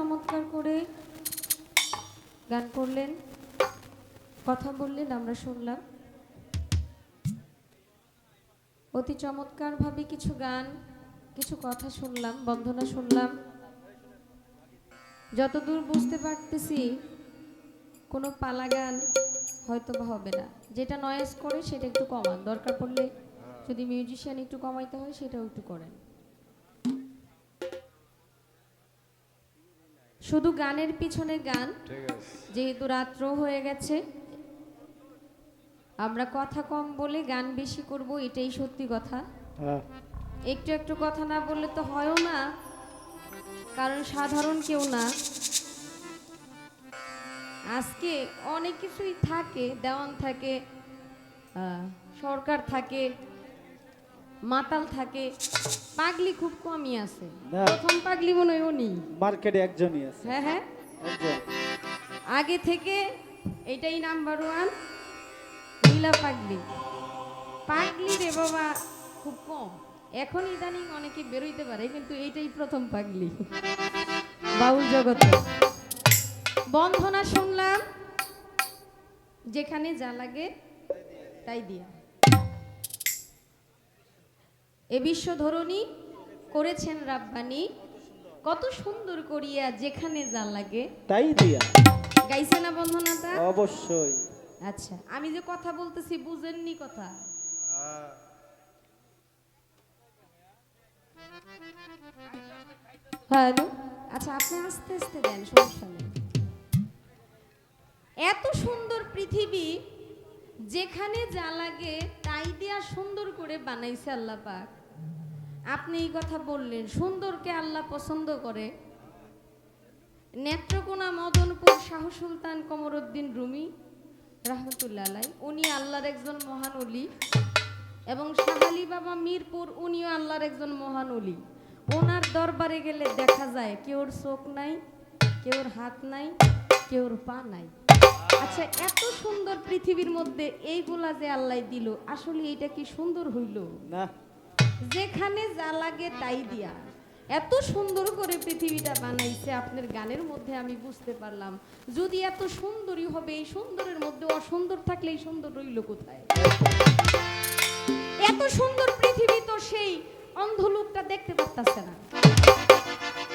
চমৎকার করে গান করলেন, কথা বললেন, আমরা শুনলাম। অতি চমৎকারভাবে কিছু গান, কিছু কথা শুনলাম, বন্দনা শুনলাম। যতদূর বুঝতে পারতেছি কোনো পালা গান হয়তো বা হবে না। যেটা নয়েজ করে সেটা একটু কমান, দরকার পড়লে যদি মিউজিশিয়ান একটু কমাইতে হয় সেটাও একটু করেন। শুধু গানের পিছনে গান, যেহেতু রাত্র হয়ে গেছে, আমরা কথা কম বলে গান বেশি করব, এটাই সত্যি কথা। একটু একটু কথা না বললে তো হয়ও না, কারণ সাধারণ কেউ না। আজকে অনেক কিছুই থাকে, দেওয়ান থাকে, সরকার থাকে, মাতাল থাকে, পাগলি খুব কমই আছে। প্রথম পাগলি মনে হয় উনি, মার্কেটে একজনই আছে। হ্যাঁ হ্যাঁ, আগে থেকে এটাই নাম্বার ওয়ান, নীলা পাগলি। পাগলি রে বাবা খুব কম, এখন ইদানিং অনেকে বেরোইতে পারে, কিন্তু এইটাই প্রথম পাগলি বাউল জগতে। বন্ধনা শুনলাম, যেখানে যা লাগে তাই দিয়া। এ বিশ্ব ধরণী করেছেন রাব্বানি, কত সুন্দর করিয়া যেখানে যা লাগে তাই দিয়া। গাইছে না বন্ধনাটা? অবশ্যই। আচ্ছা, আমি যে কথা বলতেছি বুঝেননি কথা? হ্যালো, আচ্ছা আপনি আস্তে আস্তে দেন, সমস্যা নেই। এত সুন্দর পৃথিবী, যেখানে যা লাগে তাই দিয়া সুন্দর করে বানাইছে আল্লাহ পাক। আপনি এই কথা বললেন, সুন্দরকে আল্লাহ পছন্দ করে। নেত্রকোনা মদনপুর শাহ সুলতান কমরউদ্দিন রুমি রহমতুল্লাহ আলাই, উনি আল্লাহর একজন মহান ওলি, এবং শাহালি বাবা মিরপুর, উনিও আল্লাহর একজন মহান ওলি। ওনার দরবারে গেলে দেখা যায় কেউর চোখ নাই, কেউর হাত নাই, কেউর পা নাই। আচ্ছা, এত সুন্দর পৃথিবীর মধ্যে এইগুলা যে আল্লাহ দিল, আসলে এটা কি সুন্দর হইল না? যেখানে যা লাগে তাই দিয়া এত সুন্দর করে পৃথিবীটা বানাইছে। আপনার গানের মধ্যে আমি বুঝতে পারলাম, যদি এত সুন্দরই হবে, এই সুন্দরের মধ্যে অসুন্দর থাকলে এই সুন্দর রইল কোথায়? এত সুন্দর পৃথিবী তো সেই অন্ধ লোকটা দেখতে পারতাছে না।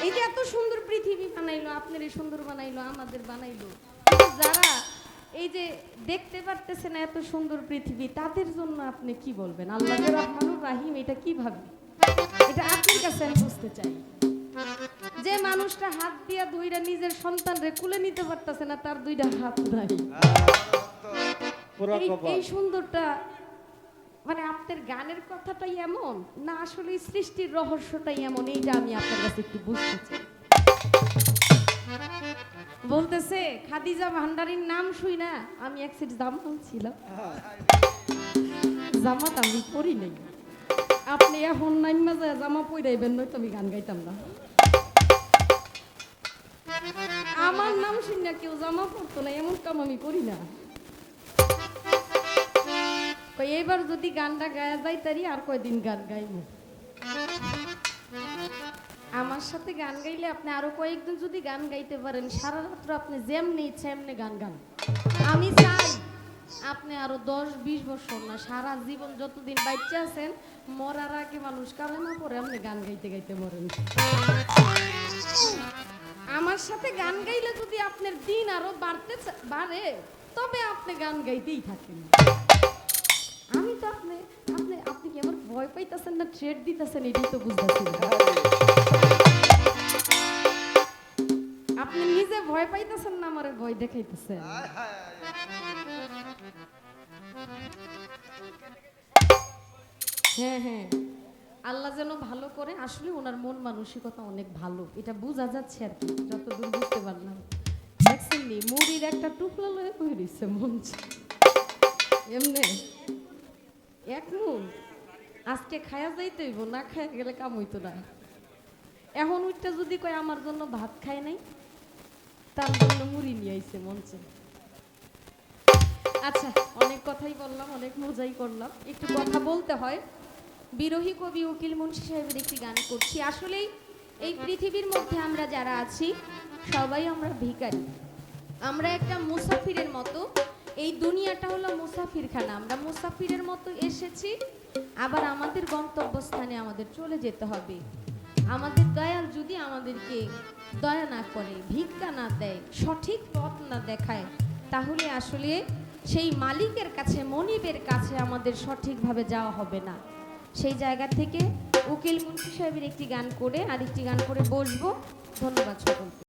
এই যে এত সুন্দর পৃথিবী বানাইলো, আপনার এই সুন্দর বানাইলো, আমাদের বানাইলো, যারা এই যে দেখতে পারতেছে না এত সুন্দর পৃথিবী, তাদের জন্য আপনি কি বলবেন? আল্লাহ রহমানুর রাহিম, এটা কিভাবে? এটা আপনার কাছে আমি বুঝতে চাই। যে মানুষটা হাত দিয়া ধইরা নিজের সন্তানরে কুলে নিতে পারতেছে না, তার দুইটা হাত নাই, এই সুন্দরটা মানে আপনার গানের কথাটাই এমন না, আসলে সৃষ্টির রহস্যটাই এমন, এইটা আমি আপনার কাছে একটু বুঝতে চাই। বলতেছে খাদিজা ভান্ডারীর নাম শুই না আমি এক সেট জামা ছিলাম, জামা আমি পরি নাই। আপনি এখন নাইমা যায় জামা পরাইবেন, নয়তো আমি গান গাইতাম না। আমার নাম শুই না কেউ জামা পরতো না, এমন কাম আমি করি না। এইবার যদি গানটা গায়া যাই তারি, আর কয়দিন গান গাইব? আমার সাথে গান গাইলে আপনি আরো কয়েকদিন যদি গান গাইতে পারেন, সারা রাত্র আপনি যেমনি ইচ্ছা এমনি গান গান। আমি চাই আপনি আরো 10-20 বছর না, সারা জীবন যতদিন বাচ্চা আছেন, মরার আগে মানুষ কালেমা পরে আপনি গান গাইতে গাইতে মরেন। আমার সাথে গান গাইলে যদি আপনার দিন আরো বাড়ে, তবে আপনি গান গাইতেই থাকেন। আমি তো আপনি কি আমার ভয় পাইতেছেন না থ্রেট দিতেছেন, এটাই তো বুঝতেছি না। আপনি নিজে ভয় পাইতেছেন না আমারে ভয় দেখাইতেছেন? হ্যাঁ হ্যাঁ, আল্লাহ যেন ভালো করে। আসলে ওনার মন মানসিকতা অনেক ভালো, এটা বোঝা যাচ্ছে আর কি, যতদূর বুঝতে পারলাম। দেখছেন নি মুড়ির একটা টুকলা লয়ে কই দিচ্ছে মঞ্চ এমনে এক মুখ। আজকে খায়া যাইতে হইব, না খায়া গেলে কাম হইতো না। এখন ওইটা যদি কয় আমার জন্য ভাত খায় নাই, তার জন্য মুড়ি নিয়ে আইছে মঞ্চে। আচ্ছা, অনেক কথাই বললাম, অনেক মজাই করলাম, একটু কথা বলতে হয়। বিরোহী কবি উকিল মুন্সি সাহেবের একটি গান করছি। আসলেই এই পৃথিবীর মধ্যে আমরা যারা আছি সবাই আমরা ভিখারি। আমরা একটা মুসাফিরের মতো, এই দুনিয়াটা হলো মুসাফিরখানা। আমরা মুসাফিরের মতো এসেছি, আবার আমাদের গন্তব্যস্থানে আমাদের চলে যেতে হবে। আমাদের দয়াল যদি আমাদেরকে দয়া না করে, ভিক্ষা না দেয়, সঠিক পথ না দেখায়, তাহলে আসলে সেই মালিকের কাছে, মনিবের কাছে আমাদের সঠিকভাবে যাওয়া হবে না। সেই জায়গা থেকে উকিল মুন্সি সাহেবের একটি গান করে আরেকটি গান করে বসবো। ধন্যবাদ সকলকে।